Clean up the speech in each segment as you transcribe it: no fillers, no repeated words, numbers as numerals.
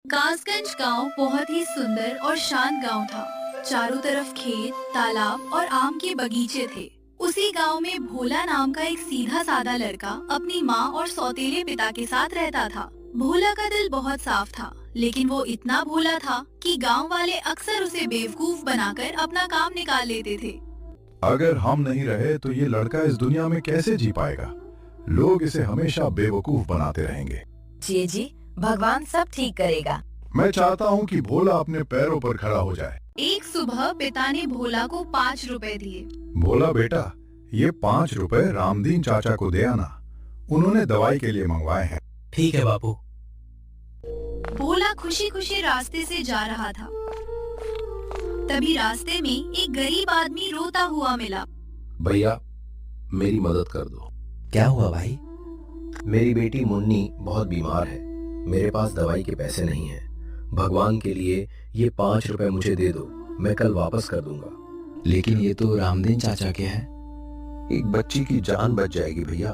कासगंज गांव बहुत ही सुंदर और शांत गांव था। चारों तरफ खेत, तालाब और आम के बगीचे थे। उसी गांव में भोला नाम का एक सीधा साधा लड़का अपनी माँ और सौतेले पिता के साथ रहता था। भोला का दिल बहुत साफ था, लेकिन वो इतना भोला था कि गांव वाले अक्सर उसे बेवकूफ बनाकर अपना काम निकाल लेते थे। अगर हम नहीं रहे तो ये लड़का इस दुनिया में कैसे जी पाएगा? लोग इसे हमेशा बेवकूफ बनाते रहेंगे। जी, भगवान सब ठीक करेगा। मैं चाहता हूँ कि भोला अपने पैरों पर खड़ा हो जाए। एक सुबह पिता ने भोला को 5 रुपए दिए। भोला बेटा, ये 5 रुपए रामदीन चाचा को दे आना, उन्होंने दवाई के लिए मंगवाए हैं। ठीक है बापू। भोला खुशी खुशी रास्ते से जा रहा था। तभी रास्ते में एक गरीब आदमी रोता हुआ मिला। भैया, मेरी मदद कर दो। क्या हुआ भाई? मेरी बेटी मुन्नी बहुत बीमार है, मेरे पास दवाई के पैसे नहीं हैं। भगवान के लिए ये 5 रुपए मुझे दे दो, मैं कल वापस कर दूंगा। लेकिन ये तो रामदीन चाचा के हैं। एक बच्ची की जान बच जाएगी भैया।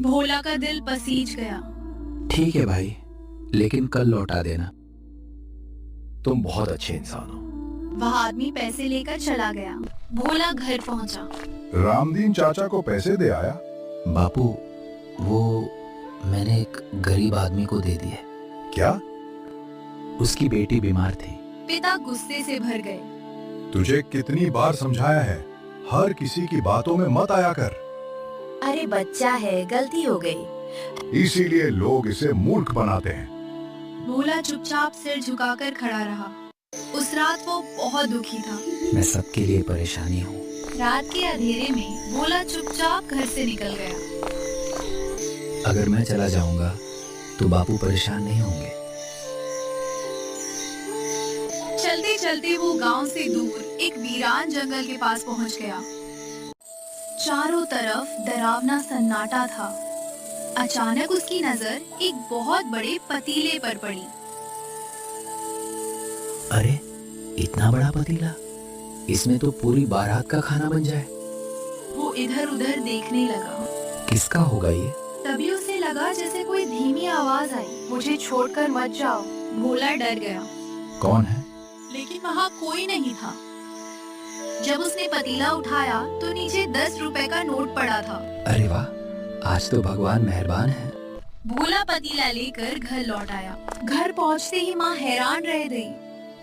भोला का दिल पसीज गया। ठीक है भाई, लेकिन कल लौटा देना। तुम बहुत अच्छे इंसान हो। वह आदमी पैसे लेकर चला गया। भोला घर पहुंचा। रामदीन चाचा को पैसे दे आया। बापू, वो मैंने एक गरीब आदमी को दे दिए। क्या? उसकी बेटी बीमार थी। पिता गुस्से से भर गए। तुझे कितनी बार समझाया है, हर किसी की बातों में मत आया कर। अरे बच्चा है, गलती हो गई। इसीलिए लोग इसे मूर्ख बनाते हैं। भोला चुपचाप सिर झुकाकर खड़ा रहा। उस रात वो बहुत दुखी था। मैं सबके लिए परेशानी हूँ। रात के अंधेरे में भोला चुपचाप घर से निकल गया। अगर मैं चला जाऊंगा तो बापू परेशान नहीं होंगे। चलते चलते वो गांव से दूर एक वीरान जंगल के पास पहुंच गया। चारों तरफ डरावना सन्नाटा था। अचानक उसकी नजर एक बहुत बड़े पतीले पर पड़ी। अरे, इतना बड़ा पतीला! इसमें तो पूरी बारात का खाना बन जाए। वो इधर उधर देखने लगा। किसका होगा ये? तभी उसे लगा जैसे कोई धीमी आवाज आई, मुझे छोड़कर मत जाओ। भोला डर गया। कौन है? लेकिन वहाँ कोई नहीं था। जब उसने पतीला उठाया तो नीचे 10 रुपए का नोट पड़ा था। अरे वाह, आज तो भगवान मेहरबान है। भोला पतीला लेकर घर लौट आया। घर पहुँचते ही माँ हैरान रह गई।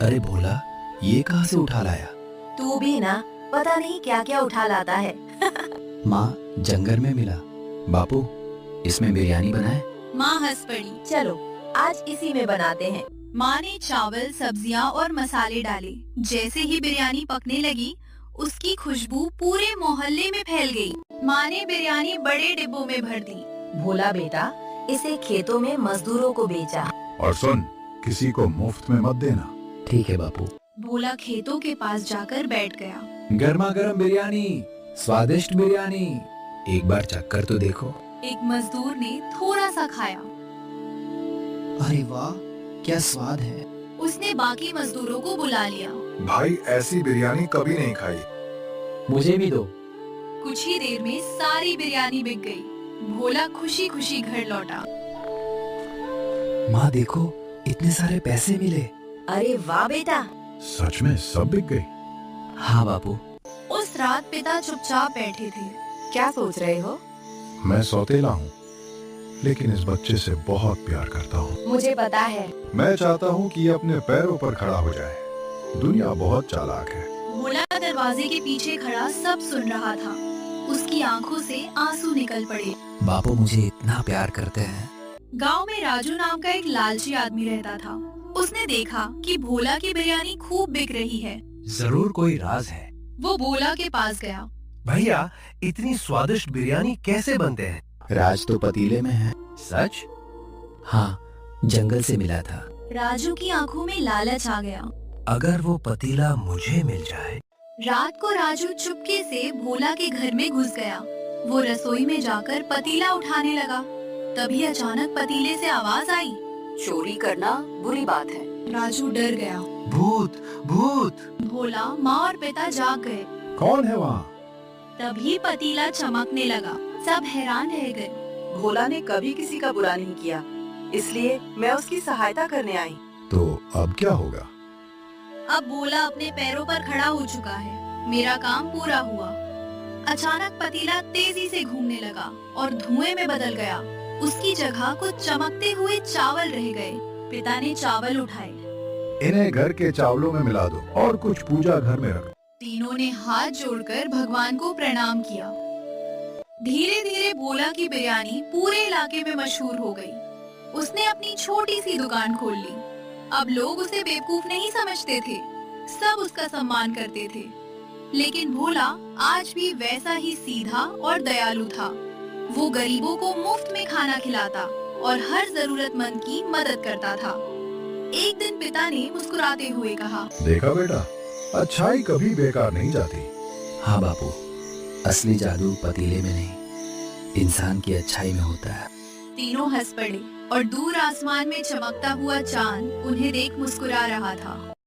अरे भोला, ये कहाँ से उठा लाया? तू भी ना, पता नहीं क्या क्या उठा लाता है। माँ, जंगल में मिला। बापू, इसमें बिरयानी बनाए। माँ हंस पड़ी। चलो आज इसी में बनाते हैं। माँ ने चावल, सब्जियाँ और मसाले डाले। जैसे ही बिरयानी पकने लगी, उसकी खुशबू पूरे मोहल्ले में फैल गई। माँ ने बिरयानी बड़े डिब्बों में भर दी। भोला बेटा, इसे खेतों में मजदूरों को बेचा। और सुन, किसी को मुफ्त में मत देना। ठीक है बापू। भोला खेतों के पास जाकर बैठ गया। गर्मा गर्म बिरयानी, स्वादिष्ट बिरयानी, एक बार चक्कर तो देखो। एक मजदूर ने थोड़ा सा खाया। अरे वाह, क्या स्वाद है। उसने बाकी मजदूरों को बुला लिया। भाई, ऐसी बिरयानी कभी नहीं खाई। मुझे भी दो। कुछ ही देर में सारी बिरयानी बिक गई। भोला खुशी खुशी घर लौटा। माँ देखो, इतने सारे पैसे मिले। अरे वाह बेटा। सच में सब बिक गई? हाँ बापू। उस रात पिता चुपचाप बैठे थे। क्या सोच रहे हो? मैं सौतेला हूँ, लेकिन इस बच्चे से बहुत प्यार करता हूँ। मुझे पता है। मैं चाहता हूँ कि ये अपने पैरों पर खड़ा हो जाए। दुनिया बहुत चालाक है। भोला दरवाजे के पीछे खड़ा सब सुन रहा था। उसकी आंखों से आंसू निकल पड़े। बापू मुझे इतना प्यार करते हैं। गांव में राजू नाम का एक लालची आदमी रहता था। उसने देखा कि भोला की बिरयानी खूब बिक रही है। जरूर कोई राज है। वो भोला के पास गया। भैया, इतनी स्वादिष्ट बिरयानी कैसे बनते हैं? राज तो पतीले में है। सच? हाँ, जंगल से मिला था। राजू की आंखों में लालच आ गया। अगर वो पतीला मुझे मिल जाए। रात को राजू चुपके से भोला के घर में घुस गया। वो रसोई में जाकर पतीला उठाने लगा। तभी अचानक पतीले से आवाज आई, चोरी करना बुरी बात है। राजू डर गया। भूत, भूत! भोला, माँ और पिता जाग गए। कौन है वहाँ? तभी पतीला चमकने लगा। सब हैरान रह गए। भोला ने कभी किसी का बुरा नहीं किया, इसलिए मैं उसकी सहायता करने आई। अब क्या होगा? अब भोला अपने पैरों पर खड़ा हो चुका है। मेरा काम पूरा हुआ। अचानक पतीला तेजी से घूमने लगा और धुएं में बदल गया। उसकी जगह कुछ चमकते हुए चावल रह गए। पिता ने चावल उठाए। इन्हें घर के चावलों में मिला दो और कुछ पूजा घर में रख। तीनों ने हाथ जोड़कर भगवान को प्रणाम किया। धीरे धीरे भोला की बिरयानी पूरे इलाके में मशहूर हो गई। उसने अपनी छोटी सी दुकान खोल ली। अब लोग उसे बेवकूफ नहीं समझते थे, सब उसका सम्मान करते थे। लेकिन भोला आज भी वैसा ही सीधा और दयालु था। वो गरीबों को मुफ्त में खाना खिलाता और हर जरूरतमंद की मदद करता था। एक दिन पिता ने मुस्कुराते हुए कहा, देखा बेटा, अच्छाई कभी बेकार नहीं जाती। हाँ बापू, असली जादू पतीले में नहीं, इंसान की अच्छाई में होता है। तीनों हंस पड़े और दूर आसमान में चमकता हुआ चांद उन्हें देख मुस्कुरा रहा था।